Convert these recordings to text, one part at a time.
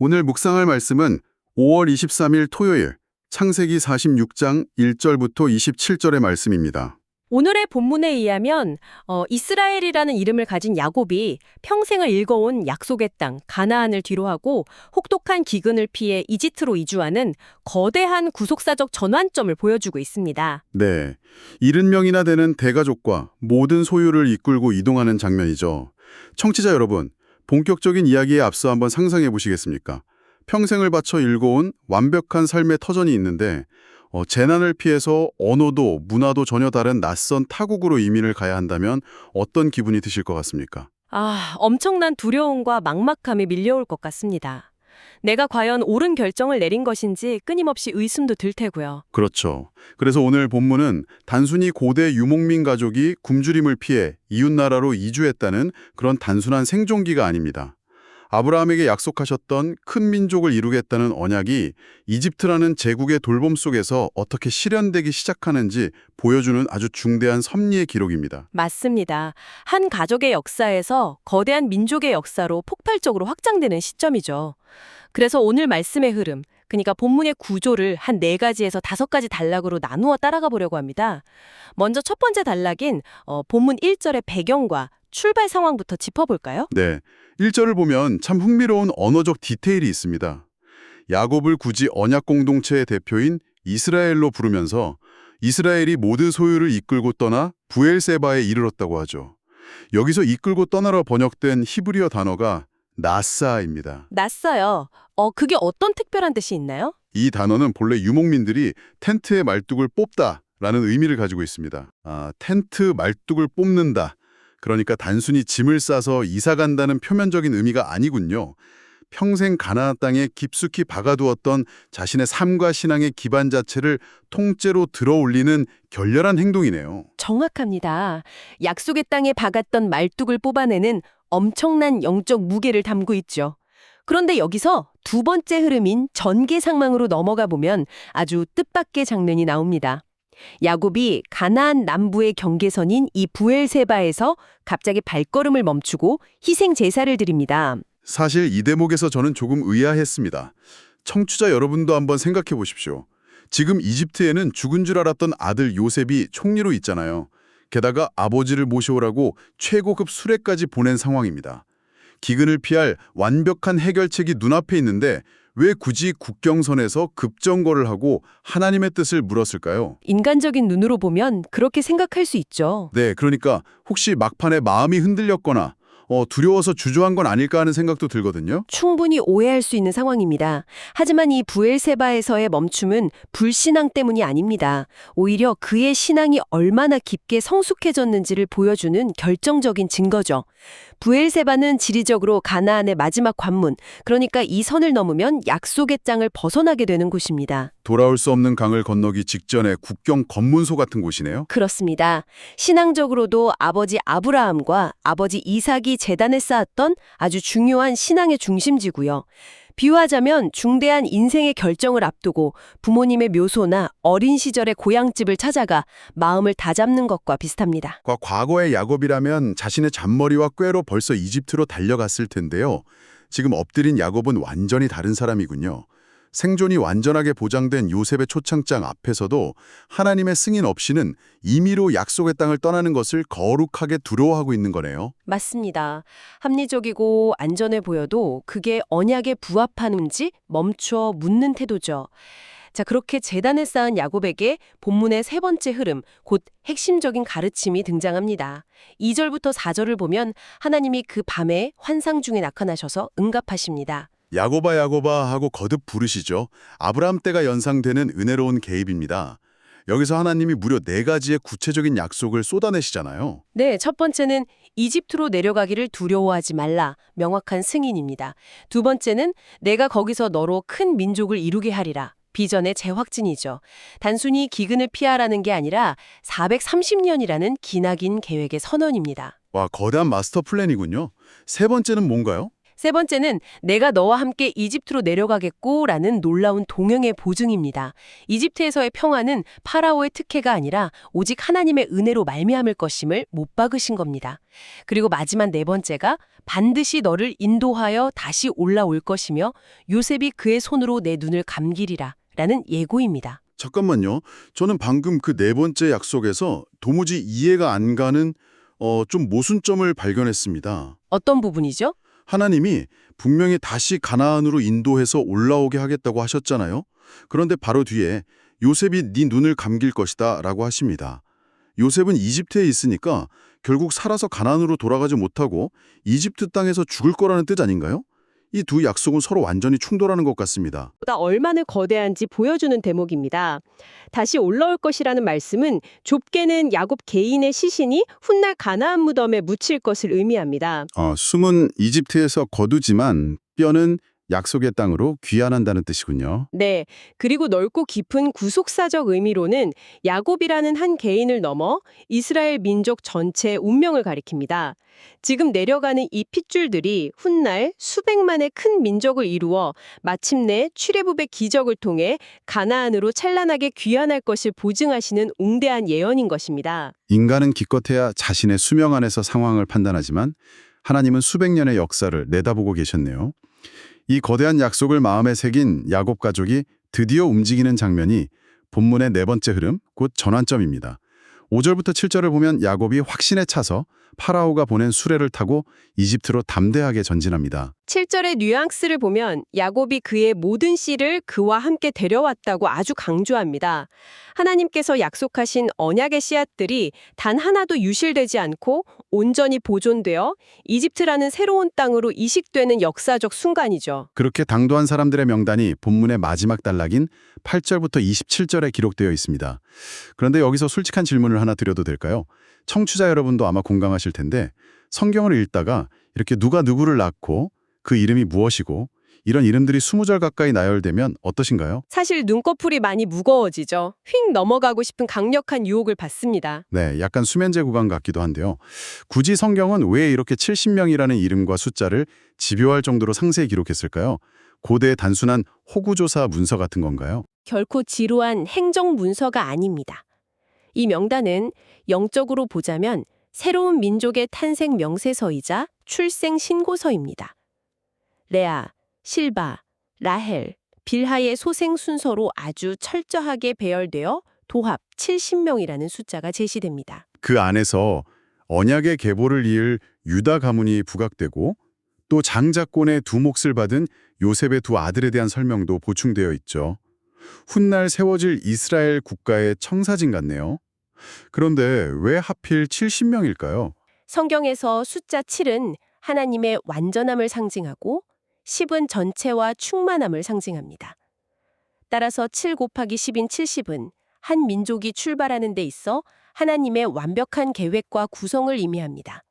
오늘 묵상할 말씀은 5월 23일 토요일 창세기 46장 1절부터 27절의 말씀입니다. 오늘의 본문에 의하면 이스라엘이라는 이름을 가진 야곱이 평생을 일궈온 약속의 땅 가나안을 뒤로하고 혹독한 기근을 피해 이집트로 이주하는 거대한 구속사적 전환점을 보여주고 있습니다. 네, 70명이나 되는 대가족과 모든 소유를 이끌고 이동하는 장면이죠. 청취자 여러분, 본격적인 이야기에 앞서 한번 상상해 보시겠습니까? 평생을 바쳐 일궈온 완벽한 삶의 터전이 있는데 재난을 피해서 언어도 문화도 전혀 다른 낯선 타국으로 이민을 가야 한다면 어떤 기분이 드실 것 같습니까? 엄청난 두려움과 막막함이 밀려올 것 같습니다. 내가 과연 옳은 결정을 내린 것인지 끊임없이 의심도 들 테고요. 그렇죠. 그래서 오늘 본문은 단순히 고대 유목민 가족이 굶주림을 피해 이웃나라로 이주했다는 그런 단순한 생존기가 아닙니다. 아브라함에게 약속하셨던 큰 민족을 이루겠다는 언약이 이집트라는 제국의 돌봄 속에서 어떻게 실현되기 시작하는지 보여주는 아주 중대한 섭리의 기록입니다. 맞습니다. 한 가족의 역사에서 거대한 민족의 역사로 폭발적으로 확장되는 시점이죠. 그래서 오늘 말씀의 흐름, 그러니까 본문의 구조를 한 4가지에서 5가지 단락으로 나누어 따라가 보려고 합니다. 먼저 첫 번째 단락인 본문 1절의 배경과 출발 상황부터 짚어볼까요? 네, 1절을 보면 참 흥미로운 언어적 디테일이 있습니다. 야곱을 굳이 언약 공동체의 대표인 이스라엘로 부르면서 이스라엘이 모든 소유를 이끌고 떠나 부엘세바에 이르렀다고 하죠. 여기서 이끌고 떠나라 번역된 히브리어 단어가 나사입니다. 낯어요. 그게 어떤 특별한 뜻이 있나요? 이 단어는 본래 유목민들이 텐트의 말뚝을 뽑다라는 의미를 가지고 있습니다. 텐트 말뚝을 뽑는다. 그러니까 단순히 짐을 싸서 이사 간다는 표면적인 의미가 아니군요. 평생 가나안 땅에 깊숙이 박아두었던 자신의 삶과 신앙의 기반 자체를 통째로 들어올리는 결렬한 행동이네요. 정확합니다. 약속의 땅에 박았던 말뚝을 뽑아내는 엄청난 영적 무게를 담고 있죠. 그런데 여기서 두 번째 흐름인 전개상망으로 넘어가 보면 아주 뜻밖의 장면이 나옵니다. 야곱이 가나안 남부의 경계선인 이 부엘세바에서 갑자기 발걸음을 멈추고 희생 제사를 드립니다. 사실 이 대목에서 저는 조금 의아했습니다. 청취자 여러분도 한번 생각해 보십시오. 지금 이집트에는 죽은 줄 알았던 아들 요셉이 총리로 있잖아요. 게다가 아버지를 모셔오라고 최고급 수레까지 보낸 상황입니다. 기근을 피할 완벽한 해결책이 눈앞에 있는데 왜 굳이 국경선에서 급정거를 하고 하나님의 뜻을 물었을까요? 인간적인 눈으로 보면 그렇게 생각할 수 있죠. 네, 그러니까 혹시 막판에 마음이 흔들렸거나 두려워서 주저한 건 아닐까 하는 생각도 들거든요. 충분히 오해할 수 있는 상황입니다. 하지만 이 부엘세바에서의 멈춤은 불신앙 때문이 아닙니다. 오히려 그의 신앙이 얼마나 깊게 성숙해졌는지를 보여주는 결정적인 증거죠. 부엘세바는 지리적으로 가나안의 마지막 관문, 그러니까 이 선을 넘으면 약속의 땅을 벗어나게 되는 곳입니다. 돌아올 수 없는 강을 건너기 직전에 국경 검문소 같은 곳이네요. 그렇습니다. 신앙적으로도 아버지 아브라함과 아버지 이삭이 제단에 쌓았던 아주 중요한 신앙의 중심지고요. 비유하자면 중대한 인생의 결정을 앞두고 부모님의 묘소나 어린 시절의 고향집을 찾아가 마음을 다잡는 것과 비슷합니다. 과거의 야곱이라면 자신의 잔머리와 꾀로 벌써 이집트로 달려갔을 텐데요. 지금 엎드린 야곱은 완전히 다른 사람이군요. 생존이 완전하게 보장된 요셉의 초창장 앞에서도 하나님의 승인 없이는 임의로 약속의 땅을 떠나는 것을 거룩하게 두려워하고 있는 거네요. 맞습니다. 합리적이고 안전해 보여도 그게 언약에 부합하는지 멈춰 묻는 태도죠. 자, 그렇게 제단에 쌓은 야곱에게 본문의 세 번째 흐름, 곧 핵심적인 가르침이 등장합니다. 2절부터 4절을 보면 하나님이 그 밤에 환상 중에 나타나셔서 응답하십니다. 야곱아 야곱아 하고 거듭 부르시죠. 아브라함 때가 연상되는 은혜로운 개입입니다. 여기서 하나님이 무려 4가지의 구체적인 약속을 쏟아내시잖아요. 네, 첫 번째는 이집트로 내려가기를 두려워하지 말라. 명확한 승인입니다. 두 번째는 내가 거기서 너로 큰 민족을 이루게 하리라. 비전의 재확진이죠. 단순히 기근을 피하라는 게 아니라 430년이라는 기나긴 계획의 선언입니다. 와, 거대한 마스터 플랜이군요. 세 번째는 뭔가요? 세 번째는 내가 너와 함께 이집트로 내려가겠고라는 놀라운 동행의 보증입니다. 이집트에서의 평화는 파라오의 특혜가 아니라 오직 하나님의 은혜로 말미암을 것임을 못 박으신 겁니다. 그리고 마지막 네 번째가 반드시 너를 인도하여 다시 올라올 것이며 요셉이 그의 손으로 내 눈을 감기리라 라는 예고입니다. 잠깐만요. 저는 방금 그 네 번째 약속에서 도무지 이해가 안 가는 좀 모순점을 발견했습니다. 어떤 부분이죠? 하나님이 분명히 다시 가나안으로 인도해서 올라오게 하겠다고 하셨잖아요. 그런데 바로 뒤에 요셉이 네 눈을 감길 것이다 라고 하십니다. 요셉은 이집트에 있으니까 결국 살아서 가나안으로 돌아가지 못하고 이집트 땅에서 죽을 거라는 뜻 아닌가요? 이 두 약속은 서로 완전히 충돌하는 것 같습니다. 보다 얼마나 거대한지 보여주는 대목입니다. 다시 올라올 것이라는 말씀은 좁게는 야곱 개인의 시신이 훗날 가나안 무덤에 묻힐 것을 의미합니다. 숨은 이집트에서 거두지만 뼈는 약속의 땅으로 귀환한다는 뜻이군요. 네, 그리고 넓고 깊은 구속사적 의미로는 야곱이라는 한 개인을 넘어 이스라엘 민족 전체의 운명을 가리킵니다. 지금 내려가는 이 핏줄들이 훗날 수백만의 큰 민족을 이루어 마침내 출애굽의 기적을 통해 가나안으로 찬란하게 귀환할 것을 보증하시는 웅대한 예언인 것입니다. 인간은 기껏해야 자신의 수명 안에서 상황을 판단하지만 하나님은 수백 년의 역사를 내다보고 계셨네요. 이 거대한 약속을 마음에 새긴 야곱 가족이 드디어 움직이는 장면이 본문의 네 번째 흐름, 곧 전환점입니다. 5절부터 7절을 보면 야곱이 확신에 차서 파라오가 보낸 수레를 타고 이집트로 담대하게 전진합니다. 7절의 뉘앙스를 보면 야곱이 그의 모든 씨를 그와 함께 데려왔다고 아주 강조합니다. 하나님께서 약속하신 언약의 씨앗들이 단 하나도 유실되지 않고 온전히 보존되어 이집트라는 새로운 땅으로 이식되는 역사적 순간이죠. 그렇게 당도한 사람들의 명단이 본문의 마지막 단락인 8절부터 27절에 기록되어 있습니다. 그런데 여기서 솔직한 질문을 하나 드려도 될까요? 청취자 여러분도 아마 공감하실 텐데 성경을 읽다가 이렇게 누가 누구를 낳고 그 이름이 무엇이고 이런 이름들이 20절 가까이 나열되면 어떠신가요? 사실 눈꺼풀이 많이 무거워지죠. 휙 넘어가고 싶은 강력한 유혹을 받습니다. 네, 약간 수면제 구간 같기도 한데요. 굳이 성경은 왜 이렇게 70명이라는 이름과 숫자를 집요할 정도로 상세히 기록했을까요? 고대의 단순한 호구조사 문서 같은 건가요? 결코 지루한 행정 문서가 아닙니다. 이 명단은 영적으로 보자면 새로운 민족의 탄생 명세서이자 출생 신고서입니다. 레아, 실바, 라헬, 빌하의 소생 순서로 아주 철저하게 배열되어 도합 70명이라는 숫자가 제시됩니다. 그 안에서 언약의 계보를 이을 유다 가문이 부각되고 또 장자권의 두 몫을 받은 요셉의 두 아들에 대한 설명도 보충되어 있죠. 훗날 세워질 이스라엘 국가의 청사진 같네요. 그런데 왜 하필 70명일까요? 성경에서 숫자 7은 하나님의 완전함을 상징하고 10은 전체와 충만함을 상징합니다. 따라서 7 곱하기 10인 70은 한 민족이 출발하는 데 있어 하나님의 완벽한 계획과 구성을 의미합니다.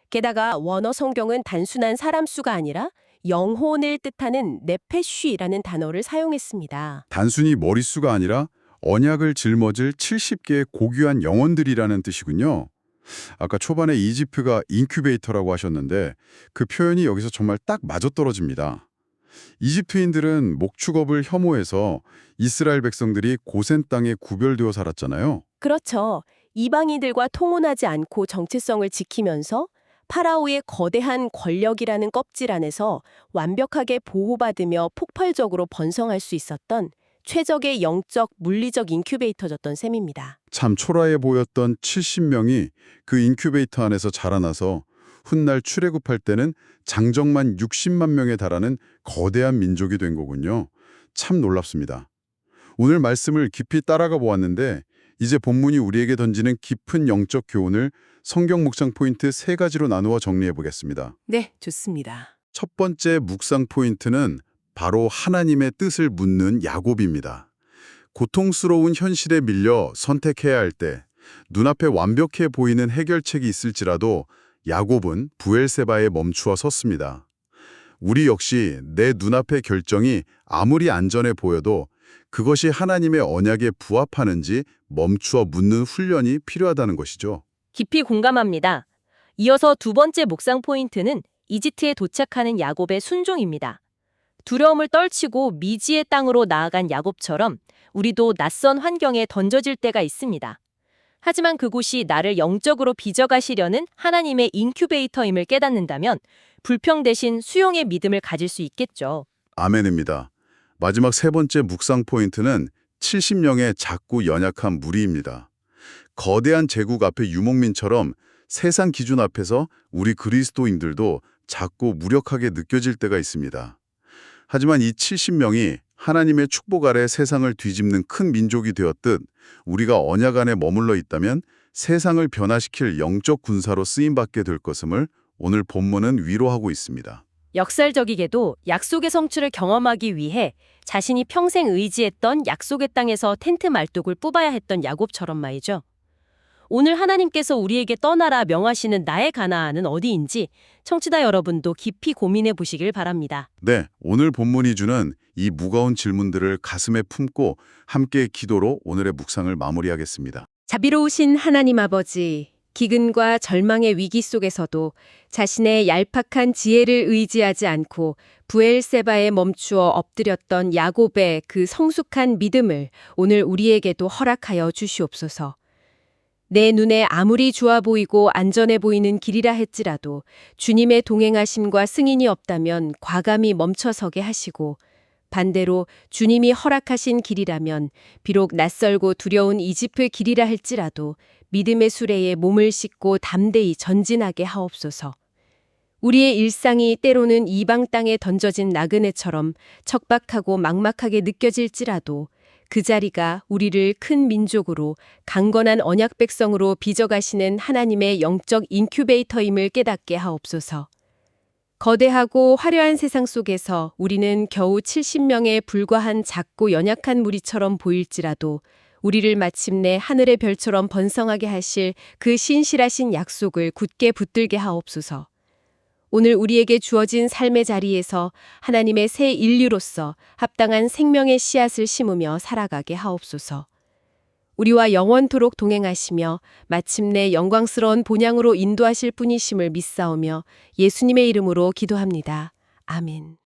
게다가 원어 성경은 단순한 사람 수가 아니라 영혼을 뜻하는 네페쉬라는 단어를 사용했습니다. 단순히 머릿수가 아니라 언약을 짊어질 70개의 고귀한 영혼들이라는 뜻이군요. 아까 초반에 이집트가 인큐베이터라고 하셨는데 그 표현이 여기서 정말 딱 맞아떨어집니다. 이집트인들은 목축업을 혐오해서 이스라엘 백성들이 고센 땅에 구별되어 살았잖아요. 그렇죠. 이방인들과 통혼하지 않고 정체성을 지키면서 파라오의 거대한 권력이라는 껍질 안에서 완벽하게 보호받으며 폭발적으로 번성할 수 있었던 최적의 영적, 물리적 인큐베이터였던 셈입니다. 참 초라해 보였던 70명이 그 인큐베이터 안에서 자라나서 훗날 출애굽할 때는 장정만 60만 명에 달하는 거대한 민족이 된 거군요. 참 놀랍습니다. 오늘 말씀을 깊이 따라가 보았는데 이제 본문이 우리에게 던지는 깊은 영적 교훈을 성경 묵상 포인트 3가지로 나누어 정리해 보겠습니다. 네, 좋습니다. 첫 번째 묵상 포인트는 바로 하나님의 뜻을 묻는 야곱입니다. 고통스러운 현실에 밀려 선택해야 할 때 눈앞에 완벽해 보이는 해결책이 있을지라도 야곱은 부엘세바에 멈추어 섰습니다. 우리 역시 내 눈앞의 결정이 아무리 안전해 보여도 그것이 하나님의 언약에 부합하는지 멈추어 묻는 훈련이 필요하다는 것이죠. 깊이 공감합니다. 이어서 두 번째 묵상 포인트는 이집트에 도착하는 야곱의 순종입니다. 두려움을 떨치고 미지의 땅으로 나아간 야곱처럼 우리도 낯선 환경에 던져질 때가 있습니다. 하지만 그곳이 나를 영적으로 빚어가시려는 하나님의 인큐베이터임을 깨닫는다면 불평 대신 수용의 믿음을 가질 수 있겠죠. 아멘입니다. 마지막 세 번째 묵상 포인트는 70명의 작고 연약한 무리입니다. 거대한 제국 앞에 유목민처럼 세상 기준 앞에서 우리 그리스도인들도 작고 무력하게 느껴질 때가 있습니다. 하지만 이 70명이 하나님의 축복 아래 세상을 뒤집는 큰 민족이 되었듯 우리가 언약 안에 머물러 있다면 세상을 변화시킬 영적 군사로 쓰임받게 될 것임을 오늘 본문은 위로하고 있습니다. 역설적이게도 약속의 성취를 경험하기 위해 자신이 평생 의지했던 약속의 땅에서 텐트 말뚝을 뽑아야 했던 야곱처럼 말이죠. 오늘 하나님께서 우리에게 떠나라 명하시는 나의 가나안은 어디인지 청취자 여러분도 깊이 고민해 보시길 바랍니다. 네, 오늘 본문이 주는 이 무거운 질문들을 가슴에 품고 함께 기도로 오늘의 묵상을 마무리하겠습니다. 자비로우신 하나님 아버지, 기근과 절망의 위기 속에서도 자신의 얄팍한 지혜를 의지하지 않고 부엘세바에 멈추어 엎드렸던 야곱의 그 성숙한 믿음을 오늘 우리에게도 허락하여 주시옵소서. 내 눈에 아무리 좋아 보이고 안전해 보이는 길이라 할지라도 주님의 동행하심과 승인이 없다면 과감히 멈춰서게 하시고 반대로 주님이 허락하신 길이라면 비록 낯설고 두려운 이집트 길이라 할지라도 믿음의 수레에 몸을 싣고 담대히 전진하게 하옵소서. 우리의 일상이 때로는 이방 땅에 던져진 나그네처럼 척박하고 막막하게 느껴질지라도 그 자리가 우리를 큰 민족으로 강건한 언약 백성으로 빚어가시는 하나님의 영적 인큐베이터임을 깨닫게 하옵소서. 거대하고 화려한 세상 속에서 우리는 겨우 70명에 불과한 작고 연약한 무리처럼 보일지라도 우리를 마침내 하늘의 별처럼 번성하게 하실 그 신실하신 약속을 굳게 붙들게 하옵소서. 오늘 우리에게 주어진 삶의 자리에서 하나님의 새 인류로서 합당한 생명의 씨앗을 심으며 살아가게 하옵소서. 우리와 영원토록 동행하시며 마침내 영광스러운 본향으로 인도하실 분이심을 믿사오며 예수님의 이름으로 기도합니다. 아멘.